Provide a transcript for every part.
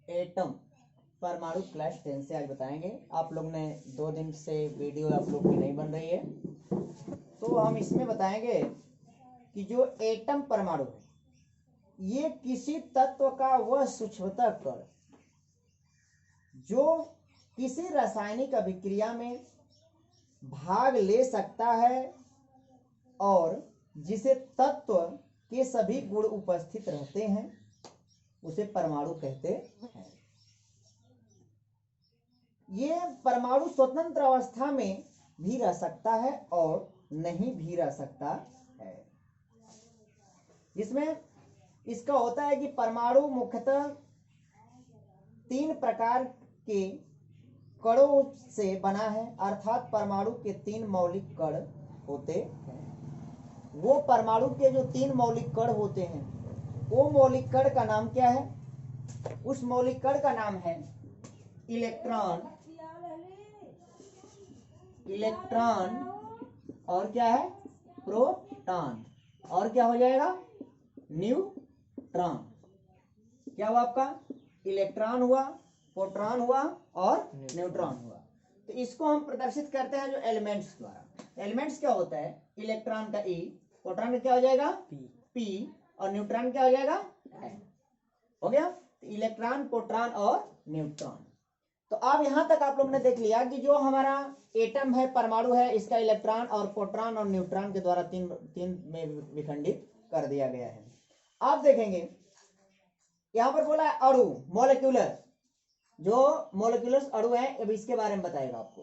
Atom परमाणु class 10 से आज बताएंगे। आप लोग ने 2 दिन से वीडियो आप लोग की नहीं बन रही है, तो हम इसमें बताएंगे कि जो एटम परमाणु है ये किसी तत्व का वह सूक्ष्मतम कण जो किसी रासायनिक अभिक्रिया में भाग ले सकता है और जिसे तत्व के सभी गुण उपस्थित रहते हैं उसे परमाणु कहते हैं। ये परमाणु स्वतंत्र अवस्था में भी रह सकता है और नहीं भी रह सकता है। जिसमें इसका होता है कि परमाणु मुख्यतः 3 प्रकार के कणों से बना है, अर्थात परमाणु के 3 मौलिक कण होते हैं। वो परमाणु के जो 3 मौलिक कण होते हैं वो मौलिक कण का नाम क्या है? उस मौलिक कण का नाम है इलेक्ट्रॉन और क्या है? प्रोटॉन। और क्या हो जाएगा? न्यूट्रॉन। क्या हुआ आपका? इलेक्ट्रॉन हुआ, प्रोटॉन हुआ और न्यूट्रॉन हुआ। तो इसको हम प्रदर्शित करते हैं जो एलिमेंट्स द्वारा। एलिमेंट्स क्या होता है? इलेक्ट्रॉन का E, प्रोटॉन का क्या हो जाएगा? P और न्यूट्रॉन क्या हो जाएगा? N। हो गया? तो इलेक्ट्रॉन, प्रोटॉन और न्यूट्रॉन। तो अब यहां तक आप लोग ने देख लिया कि जो हमारा एटम है, परमाणु है, इसका इलेक्ट्रॉन और प्रोटॉन और न्यूट्रॉन के द्वारा तीन में विखंडित कर दिया गया है। आप देखेंगे यहां पर बोला है अणु, मॉलिक्यूलर। जो मॉलिक्यूलर अणु है अब इसके बारे में बताएगा आपको।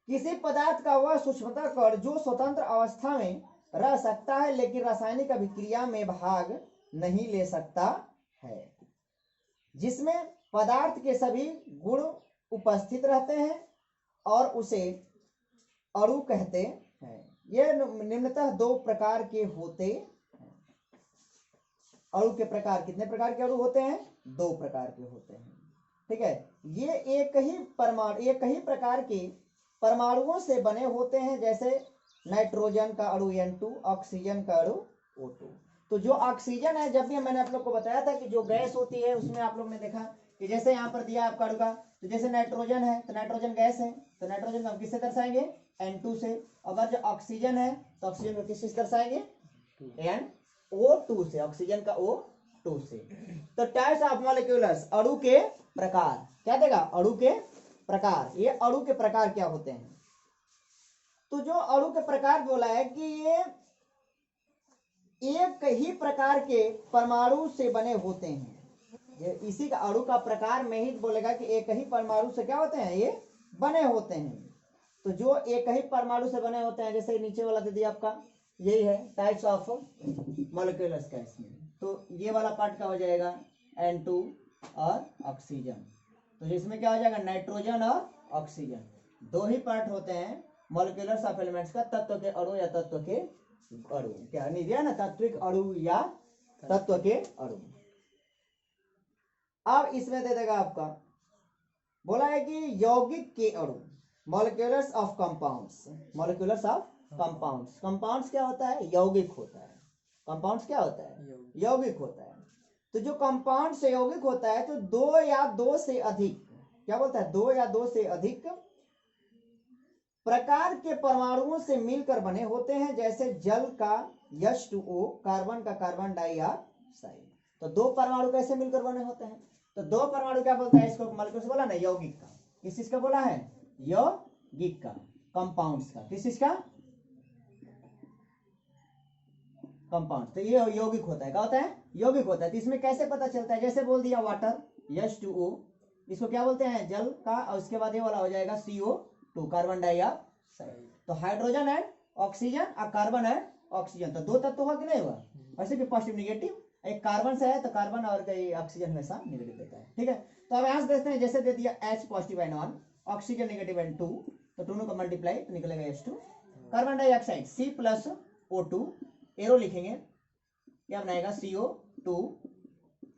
किसी पदार्थ का वह सूक्ष्मतम कण जो स्वतंत्र अवस्था में रह सकता है लेकिन रासायनिक अभिक्रिया में भाग नहीं ले सकता है, जिसमें पदार्थ के सभी गुण उपस्थित रहते हैं और उसे अणु कहते हैं। यह निम्नतः 2 प्रकार के होते हैं। अणु के प्रकार कितने प्रकार के अणु होते हैं? 2 प्रकार के होते हैं। ठीक है, ये एक ही प्रकार के परमाणुओं से बने होते हैं, जैसे नाइट्रोजन का अणु N2, ऑक्सीजन का अणु O2। तो जो ऑक्सीजन है, जब भी मैंने आप लोग को बताया था कि जो गैस होती है उसमें आप लोग ने देखा कि जैसे यहाँ पर दिया आपका अणु का, तो जैसे नाइट्रोजन है तो नाइट्रोजन गैस है, तो नाइट्रोजन को हम किससे दर्शाएंगे? N2 से। अगर जो ऑक्सीजन है तो ऑक्सीजन को किससे दर्शाएंगे? NO2 से, ऑक्सीजन का O2 से। तो टाइप्स ऑफ मॉलिक्यूल्स, अणु के प्रकार क्या देगा? अणु के प्रकार। ये अणु के प्रकार क्या होते हैं? तो जो अणु के प्रकार बोला है कि ये एक ही प्रकार के परमाणु से बने होते हैं। इसी का अणु का प्रकार में ही बोलेगा कि एक ही परमाणु से क्या होते हैं? ये बने होते हैं। तो जो एक ही परमाणु से बने होते हैं, जैसे नीचे वाला दे दिया आपका, यही है टाइप्स ऑफ मॉलिक्यूल्स का। इसमें तो ये वाला पार्ट क्या हो जाएगा? N2 और ऑक्सीजन। तो इसमें क्या हो जाएगा? नाइट्रोजन और ऑक्सीजन। 2 ही पार्ट होते हैं मॉलिक्यूल्स ऑफ एलिमेंट्स का, तत्व के अणु या तत्व के अणु। क्या नहीं दिया ना? तात्विक अणु या तत्व के अणु। अब इसमें दे देगा आपका, बोला है कि यौगिक के अणु, molecules of compounds. Molecules of compounds. Compounds क्या होता है? यौगिक होता है। कंपाउंड्स क्या होता है? यौगिक होता है। तो जो कंपाउंड से यौगिक होता है तो 2 या 2 से अधिक, क्या बोलता है? 2 या 2 से अधिक प्रकार के परमाणुओं से मिलकर बने होते हैं, जैसे जल का H2O, कार्बन का कार्बन डाइऑक्साइड। तो 2 परमाणु कैसे मिलकर बने होते हैं? तो 2 परमाणु क्या बोलता है? इसको मॉलिक्यूल्स बोला ना, यौगिक का। किस चीज का बोला है? यौगिक का। कंपाउंड्स का। किस चीज का? कंपाउंड। तो ये यौगिक होता है। क्या होता है? यौगिक होता है। तो इसमें कैसे पता चलता है? जैसे बोल दिया वाटर H2O, इसको क्या बोलते हैं? जल का। और उसके बाद ये वाला हो जाएगा CO2, कार्बन डाइऑक्साइड। तो हाइड्रोजन एंड ऑक्सीजन और कार्बन एंड ऑक्सीजन, तो 2 तत्व हुआ कि नहीं हुआ? वैसे भी पॉजिटिव नेगेटिव। एक कार्बन से है तो कार्बन और ऑक्सीजन हमेशा नेगेटिव देता है। ठीक है, तो अब यहां से देखते हैं, जैसे दे दिया H positive N1, oxygen negative N2, तो दोनों का मल्टीप्लाई तो निकलेगा H2। Carbon dioxide C+O2, arrow लिखेंगे, क्या बनाएगा? CO2।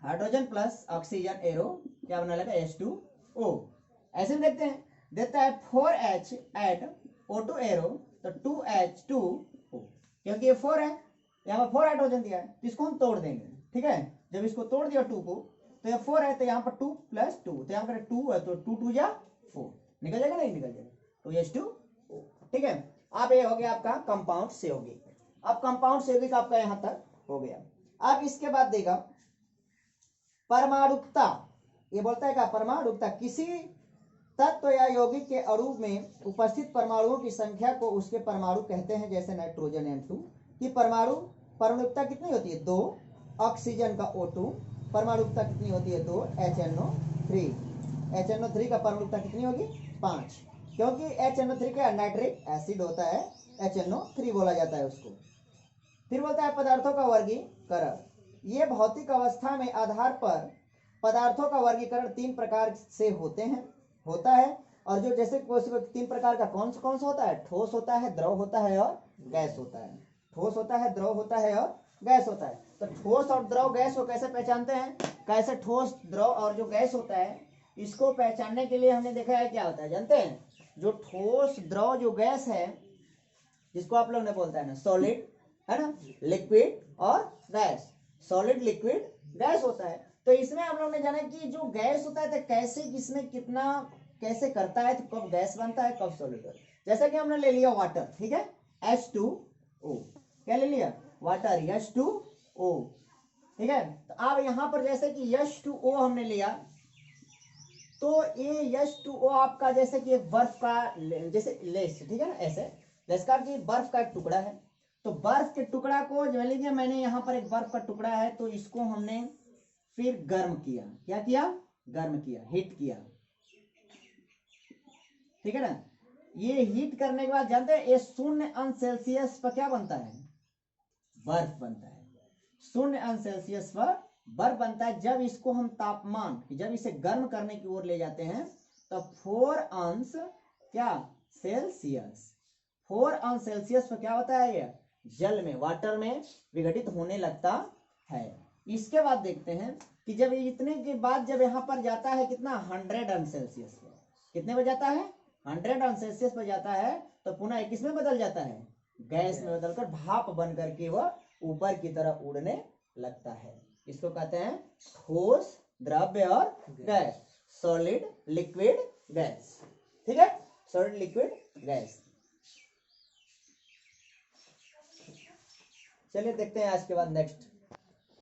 Hydrogen plus oxygen arrow, क्या बना लेगा? H2O। ऐसे में देखते हैं, देता है 4H एड O2 एरो, तो 2H2O, क्योंकि ये 4 है, यहाँ पर 4 हाइड्रोजन दिया है, तो इसको हम तोड़ देंगे। ठीक है, जब इसको तोड़ दिया 2 को, तो ये 4 है, तो यहाँ पर 2 + 2, तो यहाँ पर 2 है तो 2 2 या 4 निकल जाएगा, नहीं निकल जाएगा, तो H2O। ठीक है, अब ये हो गया आपका कंपाउंड से यौगिक। अब कंपाउंड से यौगिक आपका यहाँ तक हो गया। अब इसके बाद देगा परमाणुकता। ये बोलता है क्या, परमाणुकता किसी तत्व या यौगिक के अणु में उपस्थित परमाणुओं की संख्या को उसके परमाणु कहते हैं। जैसे नाइट्रोजन M2 की परमाणुकता कितनी होती है, 2। ऑक्सीजन का O2 परमाणुकता कितनी होती है, 2। HNO3 का परमाणुकता कितनी होगी, 5, क्योंकि HNO3 क्या नाइट्रिक एसिड होता है, HNO3 बोला जाता है उसको। फिर बोलता है पदार्थों का वर्गीकरण। ये भौतिक अवस्था में आधार पर पदार्थों का वर्गीकरण 3 प्रकार से होता है। और जो जैसे 3 प्रकार का कौन सा होता है, ठोस होता है, द्रव होता है और गैस होता है। ठोस होता है, द्रव होता है और गैस होता है। तो ठोस और द्रव गैस को कैसे पहचानते हैं, कैसे ठोस द्रव और जो गैस होता है इसको पहचानने के लिए हमने देखा है क्या होता है, जानते हैं, जो ठोस द्रव जो गैस है जिसको आप लोग ने बोलता है ना सॉलिड, है ना, लिक्विड और गैस। सॉलिड, लिक्विड, गैस होता है। तो इसमें हम लोग ने जाना कि जो गैस होता है तो कैसे किसमें कितना कैसे करता है, तो कब गैस बनता है कब सॉलिड बनता है। जैसा कि हमने ले लिया वाटर, ठीक है, H2O, क्या ले लिया, वाटर, H2O, ठीक है। तो अब यहाँ पर जैसे कि H2O हमने लिया, तो ये H2O आपका जैसे कि एक बर्फ का जैसे लेस, ठीक है ना, ऐसे जैसा कि बर्फ का एक टुकड़ा है। तो बर्फ के टुकड़ा को जो लीजिए, मैंने यहाँ पर एक बर्फ का टुकड़ा है, तो इसको हमने फिर गर्म किया, क्या किया, गर्म किया, हीट किया, ठीक है ना। ये हीट करने के बाद जानते हैं ये 0°C पर क्या बनता है, बर्फ बनता है। 0°C पर बर्फ बनता है। जब इसको हम तापमान, जब इसे गर्म करने की ओर ले जाते हैं तो 4° क्या सेल्सियस, 4° पर क्या होता है, ये जल में, वाटर में विघटित होने लगता है। इसके बाद देखते हैं कि जब इतने के बाद जब यहाँ पर जाता है कितना, 100°C पर, कितने पर जाता है, 100°C पर जाता है, तो पुनः किस में बदल जाता है, गैस में बदलकर भाप बन करके वह ऊपर की तरफ उड़ने लगता है। इसको कहते हैं ठोस, द्रव्य और गैस, सॉलिड, लिक्विड, गैस, ठीक है, सॉलिड, लिक्विड, गैस। चलिए देखते हैं आज के बाद नेक्स्ट।